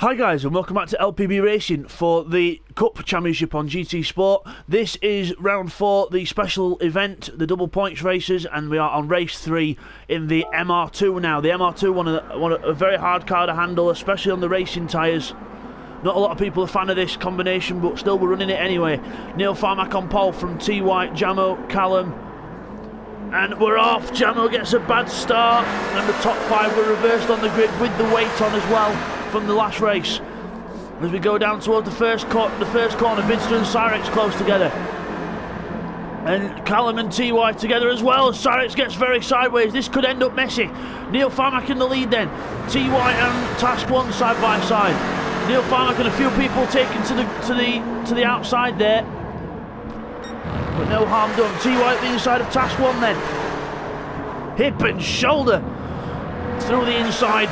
Hi guys, and welcome back to LPB Racing for the Cup Championship on GT Sport. This is round 4, the special event, the double points races, and we are on race 3 in the MR2 now. The MR2, one of a very hard car to handle, especially on the racing tyres. Not a lot of people are a fan of this combination, but still we're running it anyway. Neil Farmack on pole from T White, Jamo, Callum. And we're off. Jamo gets a bad start, and the top 5 were reversed on the grid with the weight on as well from the last race. As we go down towards the first corner, Bidzster and Cyrex close together. And Callum and T White together as well. Cyrex gets very sideways. This could end up messy. Neil Farmack in the lead then. T White and Task 1 side by side. Neil Farmack and a few people taken to the outside there. But no harm done. T White the inside of Task 1 then. Hip and shoulder through the inside.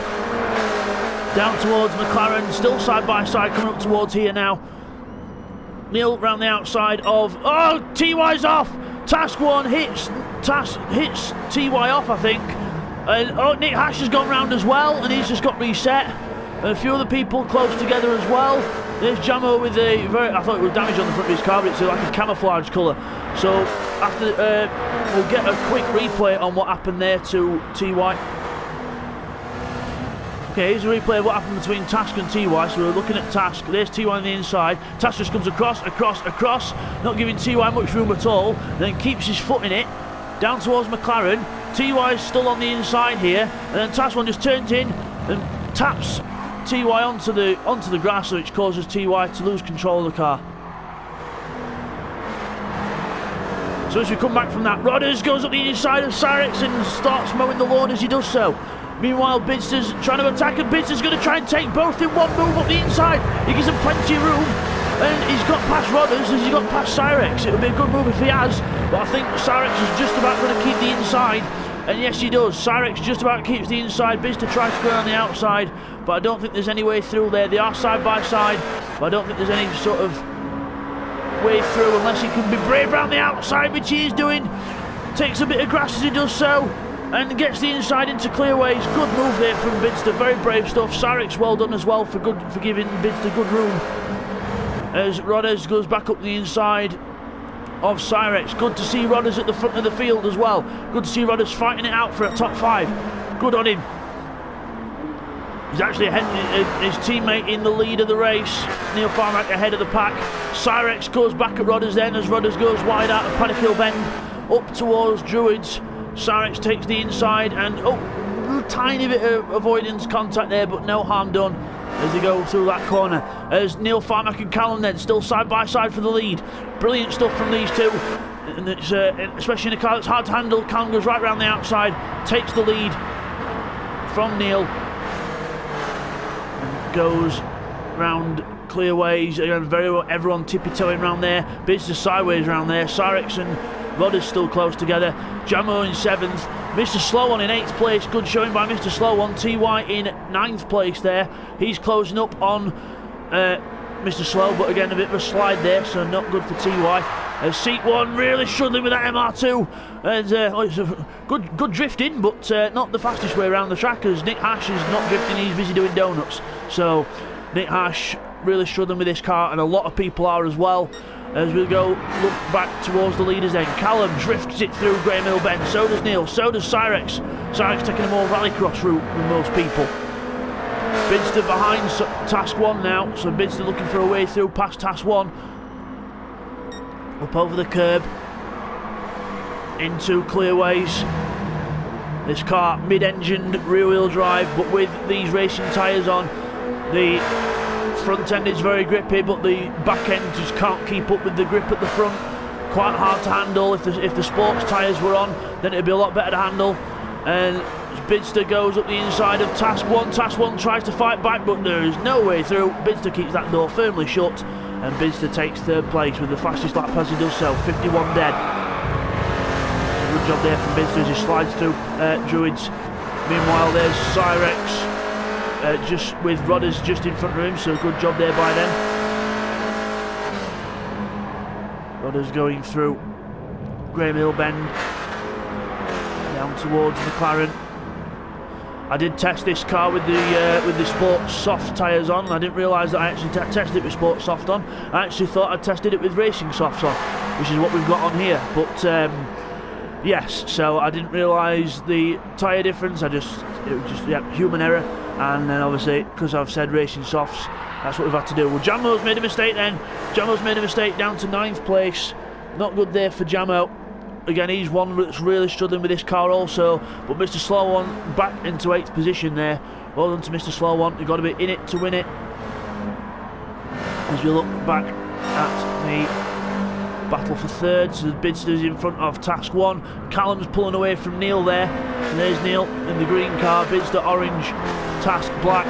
Down towards McLaren, still side by side, coming up towards here now. Neil round the outside of... Oh, TY's off! Task 1 hits TY off, I think. And Nick Hash has gone round as well, and he's just got reset. And a few other people close together as well. There's Jamo with a I thought it was damage on the front of his car, but it's like a camouflage colour. So after we'll get a quick replay on what happened there to TY. Okay, here's a replay of what happened between Task and TY. So we're looking at Task. There's TY on the inside. Task just comes across, not giving TY much room at all. Then keeps his foot in it, down towards McLaren. TY is still on the inside here, and then Task 1 just turns in and taps TY onto the grass, which causes TY to lose control of the car. So as we come back from that, Rodders goes up the inside of Cyrex and starts mowing the lawn as he does so. Meanwhile, Bidzster's trying to attack, and Bidzster's going to try and take both in one move up the inside. He gives him plenty of room, and he's got past Rodders as he's got past Cyrex. It would be a good move if he has, but I think Cyrex is just about going to keep the inside, and yes he does. Cyrex just about keeps the inside. Bidzster tries to go on the outside, but I don't think there's any way through there. They are side by side, but I don't think there's any sort of way through unless he can be brave around the outside, which he is doing. Takes a bit of grass as he does so, and gets the inside into clearways. Good move there from Bidzster, very brave stuff. Cyrex well done as well for giving Bidzster good room. As Rodders goes back up the inside of Cyrex. Good to see Rodders at the front of the field as well. Good to see Rodders fighting it out for a top 5. Good on him. He's actually his teammate in the lead of the race. Neil Farmack ahead of the pack. Cyrex goes back at Rodders then as Rodders goes wide out of Paddock Hill Bend up towards Druids. Cyrex takes the inside and a tiny bit of avoidance contact there, but no harm done as they go through that corner. As Neil Farmack and Callum then still side by side for the lead. Brilliant stuff from these two, and it's, especially in a car that's hard to handle. Callum goes right round the outside, takes the lead from Neil, and goes round clearways. Again, very well, everyone tippy-toeing round there. Bidzster sideways round there. Cyrex and Rodders still close together. Jamo in 7th. Mr. Slow One in 8th place. Good showing by Mr. Slow One. TY in 9th place there. He's closing up on Mr. Slow, but again a bit of a slide there, so not good for TY. Seat 1 really struggling with that MR2. And it's a good drifting, but not the fastest way around the track, as Nick Hash is not drifting, he's busy doing donuts. So Nick Hash really struggling with this car, and a lot of people are as well. As we go look back towards the leaders then. Callum drifts it through Graham Hill Bend. So does Neil. So does Cyrex. Cyrex taking a more rallycross route than most people. Bidzster behind Task 1 now. So Bidzster looking for a way through past Task 1. Up over the curb. Into clearways. This car mid-engined rear wheel drive, but with these racing tyres on. The front end is very grippy, but the back end just can't keep up with the grip at the front. Quite hard to handle. If the sports tyres were on, then it'd be a lot better to handle. And Bidzster goes up the inside of Task 1. Task 1 tries to fight back, but there is no way through. Bidzster keeps that door firmly shut, and Bidzster takes 3rd place with the fastest lap as he does so. 51 dead. Good job there from Bidzster as he slides through Druids. Meanwhile, there's Cyrex. Just with Rodders just in front of him, so good job there by them. Rodders going through Graham Hill Bend down towards McLaren. I did test this car with the Sports Soft tyres on. I didn't realise that I actually tested it with Sports Soft on. I actually thought I tested it with Racing Softs on, which is what we've got on here. But yes, so I didn't realise the tyre difference. It was just human error. And then obviously, because I've said Racing Softs, that's what we've had to do. Well, Jamo's made a mistake then. Jamo's made a mistake, down to 9th place. Not good there for Jamo. Again, he's one that's really struggling with this car also. But Mr. Slow One back into 8th position there. Well done to Mr. Slow One. You've got to be in it to win it. As we look back at the battle for 3rd, so the Bidzster's in front of Task 1. Callum's pulling away from Neil there. And there's Neil in the green car. Bidzster orange, Task black.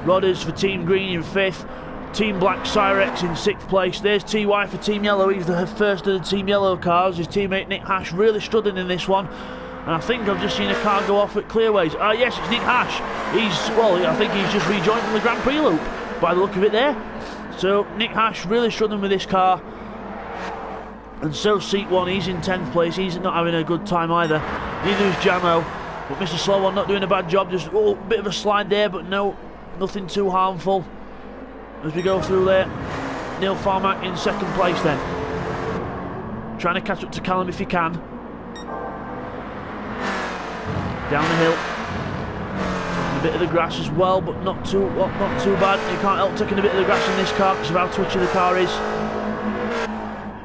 Rodders for Team Green in 5th. Team Black Cyrex in 6th place. There's TY for Team Yellow. He's the first of the Team Yellow cars. His teammate Nick Hash really struggling in this one. And I think I've just seen a car go off at Clearways. Yes, it's Nick Hash. I think he's just rejoined from the Grand Prix loop by the look of it there. So Nick Hash really struggling with this car. And so Seat 1, he's in 10th place. He's not having a good time either. Neither is Jamo. But Mr. Slow One not doing a bad job. Just a bit of a slide there, but no, nothing too harmful. As we go through there, Neil Farmack in 2nd place then. Trying to catch up to Callum if he can. Down the hill. Taking a bit of the grass as well, but not too bad. You can't help taking a bit of the grass in this car because of how twitchy the car is.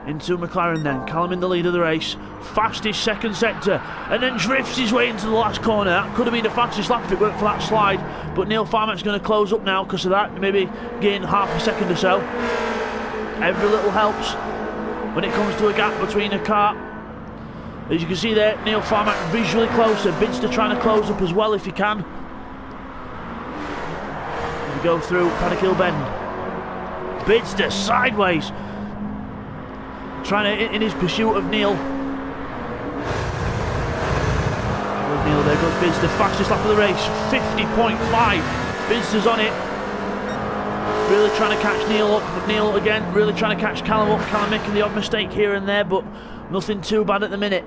Into McLaren then. Callum in the lead of the race. Fastest 2nd sector. And then drifts his way into the last corner. That could have been the fastest lap if it weren't for that slide. But Neil Farmack's going to close up now because of that. Maybe gain half a second or so. Every little helps when it comes to a gap between a car. As you can see there, Neil Farmack visually closer. Bidzster trying to close up as well if he can. As we go through Paddock Hill Bend. Bidzster sideways. Trying to, in his pursuit of Neil. Neil there goes Bidzster, fastest lap of the race, 50.5. Bidzster's on it. Really trying to catch Neil up, but Neil again, really trying to catch Callum up. Callum making the odd mistake here and there, but nothing too bad at the minute.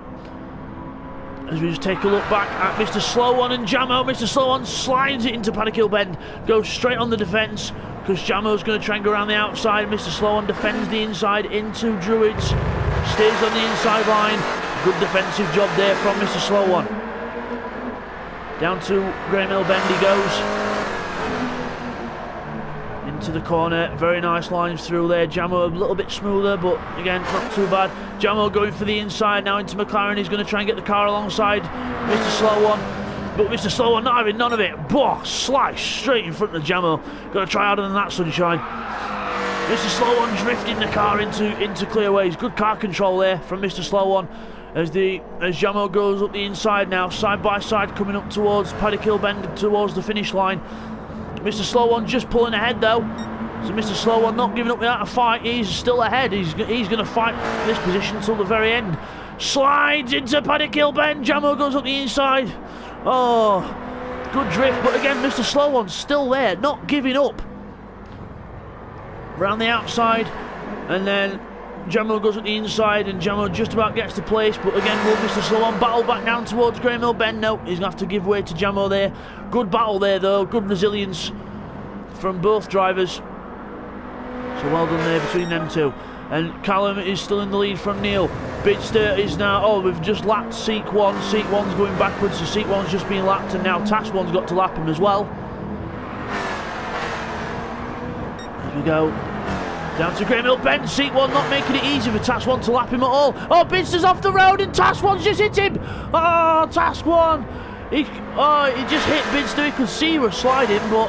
As we just take a look back at Mr. Slow One and Jamo. Mr. Slow One slides it into Paddock Hill Bend, goes straight on the defence, because Jamo's going to try and go around the outside. Mr. Slow One defends the inside into Druids, stays on the inside line. Good defensive job there from Mr. Slow One. Down to Graham Hill Bend he goes. Into the corner, very nice lines through there. Jamo a little bit smoother, but again, not too bad. Jamo going for the inside now into McLaren. He's going to try and get the car alongside Mr. Slow One. But Mr. Slow One not having none of it. Boah, slice straight in front of Jamo. Got to try harder than that, sunshine. Mr. Slow One drifting the car into clearways. Good car control there from Mr. Slow One. As Jamo goes up the inside now, side by side, coming up towards Paddock Hill Bend, towards the finish line. Mr. Slow One just pulling ahead though. So Mr. Slow One not giving up without a fight. He's still ahead. He's going to fight this position until the very end. Slides into Paddock Hill Bend. Jamo goes up the inside. Oh, good drift. But again, Mr. Slow One's still there, not giving up. Round the outside, and then Jamo goes up the inside, and Jamo just about gets to place. But again, will Mr. Slow One battle back down towards Graham Hill Bend? No, he's going to have to give way to Jamo there. Good battle there though, good resilience from both drivers. So well done there between them two. And Callum is still in the lead from Neil. Bidzster is now, oh, we've just lapped Seat 1. Seat 1's going backwards, so Seat 1's just been lapped, and now Task 1's got to lap him as well. As we go down to Graham Hill Bend. Seat 1 not making it easy for Task 1 to lap him at all. Oh, Bidzster's off the road and Task 1's just hit him. Oh, Task 1. He just hit Bidzster. He could see he was sliding, but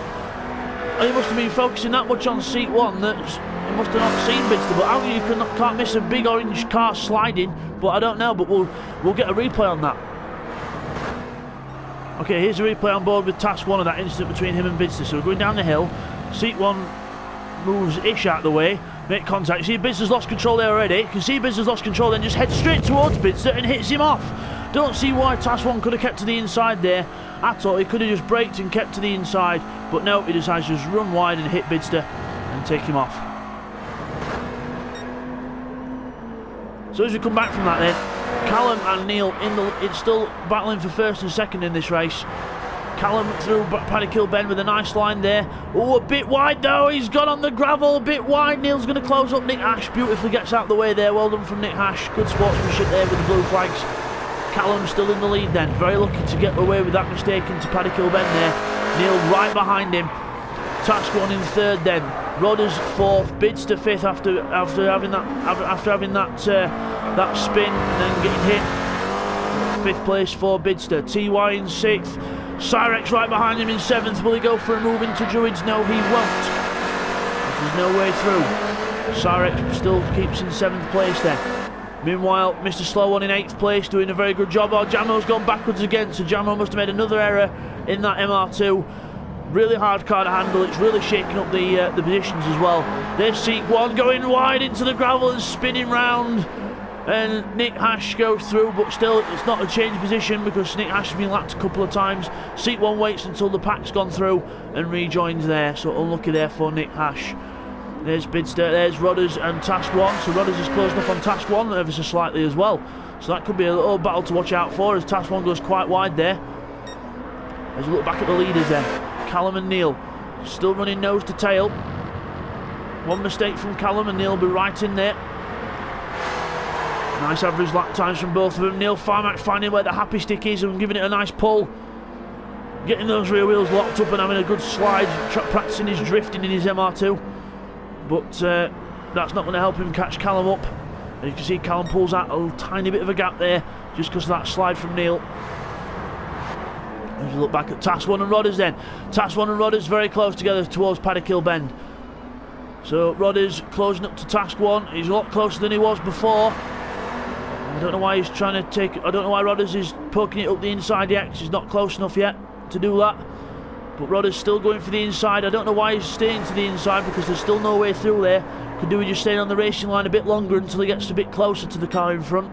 he must have been focusing that much on Seat 1 that he must have not seen Bidzster. But how you can't miss a big orange car sliding? But I don't know. But we'll get a replay on that. Okay, here's a replay on board with Task 1 of that incident between him and Bidzster. So we're going down the hill. Seat 1 moves ish out of the way, make contact. You see Bidzster's lost control there already. You can see Bidzster's lost control, then just heads straight towards Bidzster and hits him off. Don't see why Task 1 could have kept to the inside there at all. He could have just braked and kept to the inside, but no, he decides to just run wide and hit Bidzster and take him off. So as we come back from that then, Callum and Neil it's still battling for first and second in this race. Callum through Paddy Kilben with a nice line there. Oh, a bit wide though. He's gone on the gravel, a bit wide. Neil's going to close up. Nick Hash beautifully gets out the way there. Well done from Nick Hash. Good sportsmanship there with the blue flags. Callum still in the lead then. Very lucky to get away with that mistake into Paddy Kilben there. Neil right behind him. Task 1 in third then. Rodders fourth. Bidzster fifth after having that spin and then getting hit. Fifth place for Bidzster. TY in sixth. Cyrex right behind him in seventh. Will he go for a move into Druids? No, he won't. There's no way through. Cyrex still keeps in seventh place there. Meanwhile, Mr. Slow One in eighth place, doing a very good job. Oh, Jamo's gone backwards again, so Jamo must have made another error in that MR2. Really hard car to handle. It's really shaking up the positions as well. There's Seek One going wide into the gravel and spinning round. And Nick Hash goes through, but still it's not a change position because Nick Hash has been lapped a couple of times. Seat 1 waits until the pack's gone through and rejoins there, so unlucky there for Nick Hash. There's Bidzster, there's Rodders and Task 1, so Rodders is closing up on Task 1 ever so slightly as well. So that could be a little battle to watch out for as Task 1 goes quite wide there. There's a look back at the leaders there. Callum and Neil still running nose to tail. One mistake from Callum and Neil will be right in there. Nice average lap times from both of them. Neil Farmack finding where the happy stick is and giving it a nice pull. Getting those rear wheels locked up and having a good slide. Practicing his drifting in his MR2. But that's not going to help him catch Callum up. And you can see Callum pulls out a tiny bit of a gap there just because of that slide from Neil. There's a look back at Task 1 and Rodders then. Task 1 and Rodders very close together towards Paddy Kilben. So Rodders closing up to Task 1. He's a lot closer than he was before. I don't know why he's trying to take. I don't know why Rodders is poking it up the inside yet. He's not close enough yet to do that. But Rodders still going for the inside. I don't know why he's staying to the inside because there's still no way through there. Could do with just staying on the racing line a bit longer until he gets a bit closer to the car in front.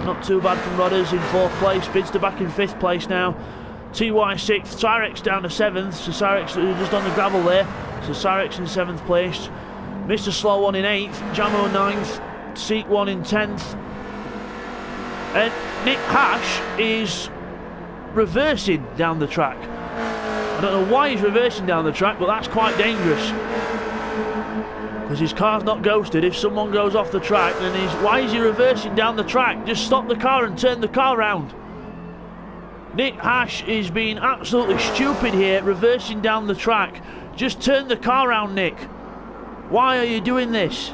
Not too bad from Rodders in fourth place. Bidzster back in fifth place now. TY sixth. Cyrex down to seventh. So Cyrex just on the gravel there. So Cyrex in seventh place. Mr. Slow One in eighth. Jamo ninth. Seek 1 in 10th. And Nick Hash is reversing down the track. I don't know why he's reversing down the track, but that's quite dangerous. Because his car's not ghosted. If someone goes off the track, then why is he reversing down the track? Just stop the car and turn the car round. Nick Hash is being absolutely stupid here, reversing down the track. Just turn the car round, Nick. Why are you doing this?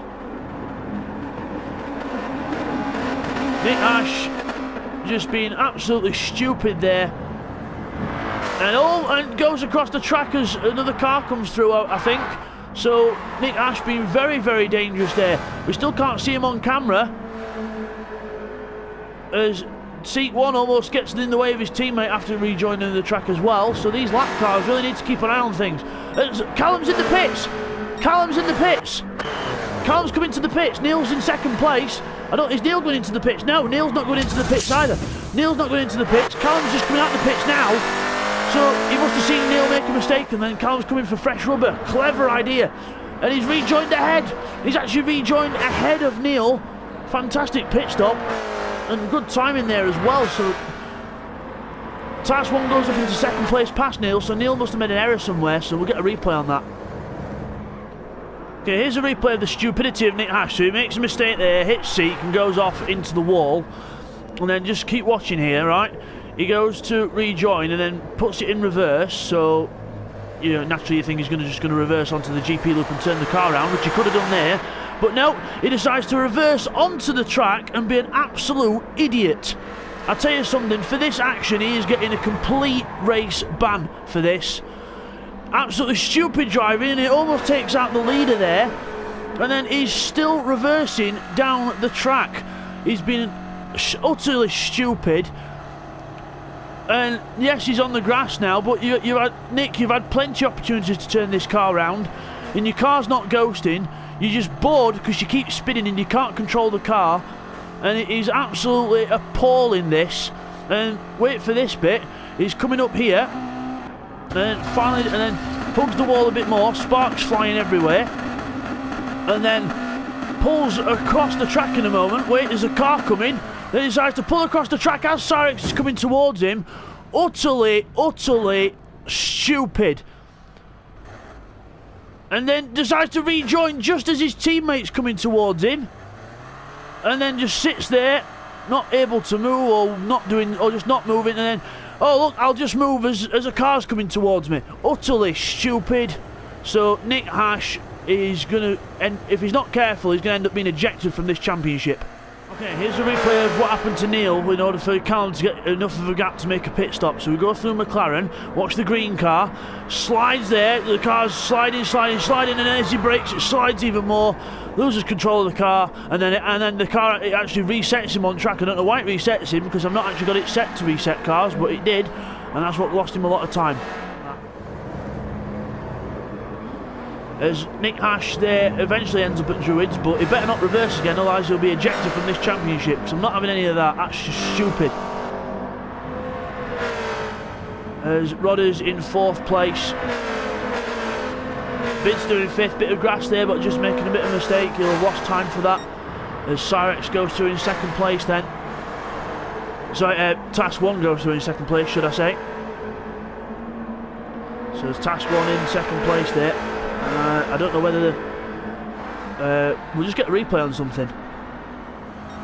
Nick Hash just being absolutely stupid there. And goes across the track as another car comes through, I think. So Nick Hash being very, very dangerous there. We still can't see him on camera as Seat 1 almost gets in the way of his teammate after rejoining the track as well. So these lap cars really need to keep an eye on things. Callum's in the pits. Callum's in the pits. Callum's coming to the pits. Neil's in second place. Is Neil going into the pits? No, Neil's not going into the pits either. Neil's not going into the pits. Callum's just coming out the pits now. So he must have seen Neil make a mistake and then Callum's coming for fresh rubber. Clever idea. And he's rejoined ahead. He's actually rejoined ahead of Neil. Fantastic pit stop. And good timing there as well. So Task 1 goes up into second place past Neil. So Neil must have made an error somewhere. So we'll get a replay on that. Okay, here's a replay of the stupidity of Nick Hash. So he makes a mistake there, hits Seek and goes off into the wall. And then just keep watching here, right? He goes to rejoin and then puts it in reverse. So, you know, naturally you think he's just going to reverse onto the GP loop and turn the car around, which he could have done there. But no, he decides to reverse onto the track and be an absolute idiot. I'll tell you something, for this action he is getting a complete race ban for this. Absolutely stupid driving, and it almost takes out the leader there. And then he's still reversing down the track. He's been utterly stupid. And yes, he's on the grass now, but Nick, you've had plenty of opportunities to turn this car around, and your car's not ghosting. You're just bored because you keep spinning and you can't control the car. And it is absolutely appalling, this. And wait for this bit. He's coming up here. And finally, and then hugs the wall a bit more, sparks flying everywhere, and then pulls across the track in a moment. Wait, there's a car coming. Then he decides to pull across the track as Cyrex is coming towards him. Utterly stupid. And then decides to rejoin just as his teammate's coming towards him. And then just sits there, not able to move or just not moving, and then, oh look, I'll just move as a car's coming towards me. Utterly stupid. So Nick Hash is going to, and if he's not careful, he's going to end up being ejected from this championship. Okay, here's a replay of what happened to Neil in order for Callum to get enough of a gap to make a pit stop. So we go through McLaren, watch the green car, slides there, the car's sliding, and then as he brakes, it slides even more, loses control of the car, and then the car, it actually resets him on track. I don't know why it resets him, because I've not actually got it set to reset cars, but it did, and that's what lost him a lot of time. As Nick Hash there eventually ends up at Druids, but he better not reverse again, otherwise he'll be ejected from this championship, because I'm not having any of that. That's just stupid. As Rodder's in 4th place. Bidzster in 5th, bit of grass there, but just making a bit of a mistake. He'll have lost time for that. As Cyrex goes through in 2nd place then. Sorry, Task 1 goes through in 2nd place, should I say. So there's Task 1 in 2nd place there. I don't know whether we'll just get a replay on something.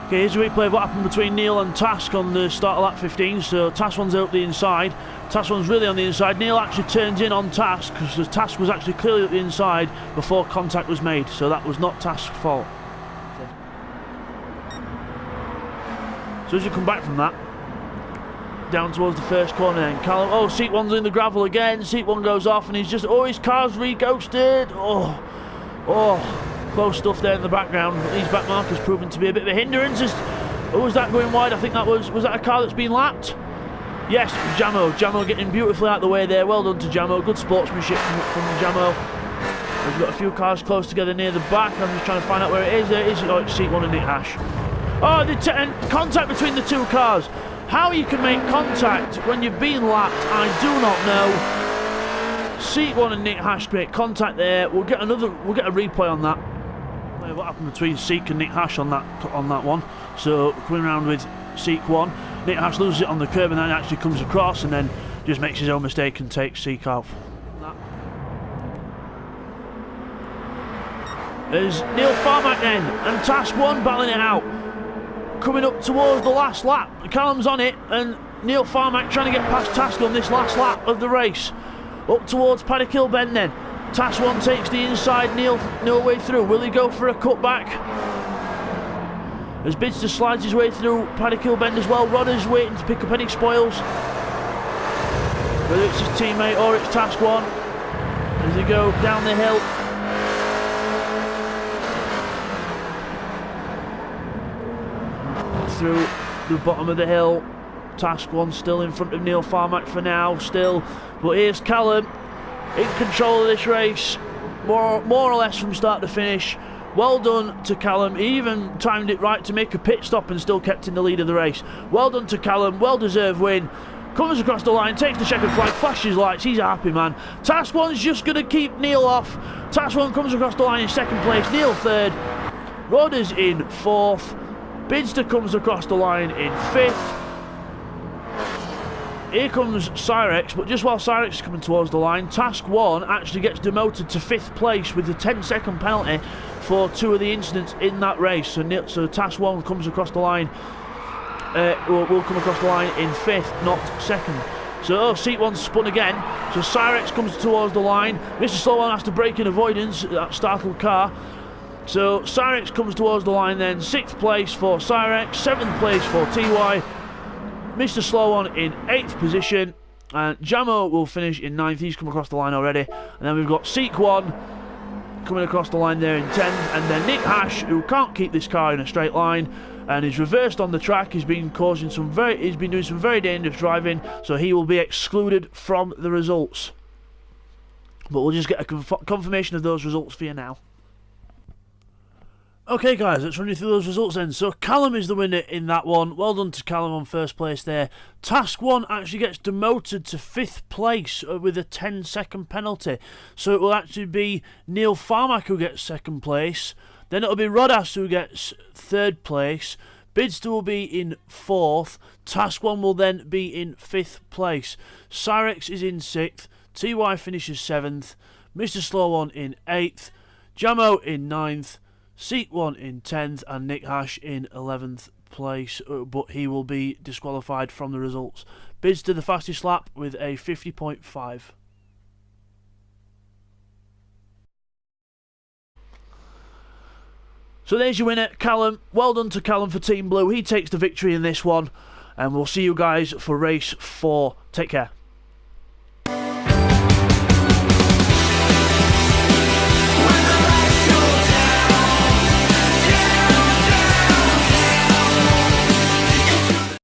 Okay, here's a replay of what happened between Neil and Task on the start of lap 15. So Task 1's out the inside, Task 1's really on the inside. Neil actually turns in on Task because the Task was actually clearly at the inside before contact was made, so that was not Task's fault. So as you come back from that, down towards the first corner then, Callum, oh, seat 1's in the gravel again, seat 1 goes off and he's just, oh, his car's re-ghosted, close stuff there in the background, but these back markers proving to be a bit of a hindrance. Oh, was that going wide? I think that was that a car that's been lapped? Yes, Jamo getting beautifully out of the way there, well done to Jamo, good sportsmanship from Jamo. We've got a few cars close together near the back, I'm just trying to find out where it is. There it is, oh, it's seat 1 and Nick Hash. Oh, and contact between the two cars. How you can make contact when you've been lapped, I do not know. Seat 1 and Nick Hash make contact there. We'll get a replay on that. What happened between Seek and Nick Hash on that one? So coming around with Seek 1, Nick Hash loses it on the curb and then actually comes across and then just makes his own mistake and takes Seek off. There's Neil Farmack then, and Task 1 battling it out. Coming up towards the last lap, Callum's on it, and Neil Farmack trying to get past Task on this last lap of the race. Up towards Paddock Bend then. Task 1 takes the inside, Neil way through. Will he go for a cutback? As Bidzster slides his way through Paddock Bend as well, Rodder's waiting to pick up any spoils. Whether it's his teammate or it's Task 1. As they go down the hill. Through the bottom of the hill, Task 1 still in front of Neil Farmack for now, still, but here's Callum in control of this race, more or less from start to finish. Well done to Callum, he even timed it right to make a pit stop and still kept in the lead of the race. Well done to Callum, well deserved win. Comes across the line, takes the checkered flag, flashes lights, he's a happy man. Task 1's just going to keep Neil off. Task 1 comes across the line in 2nd place, Neil 3rd, Rodder's in 4th. Bidzster comes across the line in 5th. Here comes Cyrex, but just while Cyrex is coming towards the line, Task 1 actually gets demoted to 5th place with a 10-second penalty for 2 of the incidents in that race. So Task 1 comes across the line, will come across the line in 5th, not 2nd. So seat 1's spun again, so Cyrex comes towards the line. Mr. Slow has to brake in avoidance, that startled car. So Cyrex comes towards the line then, 6th place for Cyrex, 7th place for TY, Mr. Slow On in 8th position, and Jamo will finish in 9th, he's come across the line already. And then we've got Seek 1 coming across the line there in 10th, and then Nick Hash, who can't keep this car in a straight line, and is reversed on the track. He's been doing some very dangerous driving, so he will be excluded from the results. But we'll just get a confirmation of those results for you now. Okay guys, let's run you through those results then. So Callum is the winner in that one. Well done to Callum on 1st place there. Task 1 actually gets demoted to 5th place with a 10-second penalty. So it will actually be Neil Farmack who gets 2nd place. Then it'll be Rodas who gets 3rd place. Bidzster will be in 4th. Task 1 will then be in 5th place. Cyrex is in 6th. TY finishes 7th. Mr. Slow One in 8th. Jamo in 9th. Seek One in 10th. And Nick Hash in 11th place. But he will be disqualified from the results. Bidzster the fastest lap with a 50.5. So there's your winner, Callum. Well done to Callum for Team Blue. He takes the victory in this one. And we'll see you guys for race 4. Take care.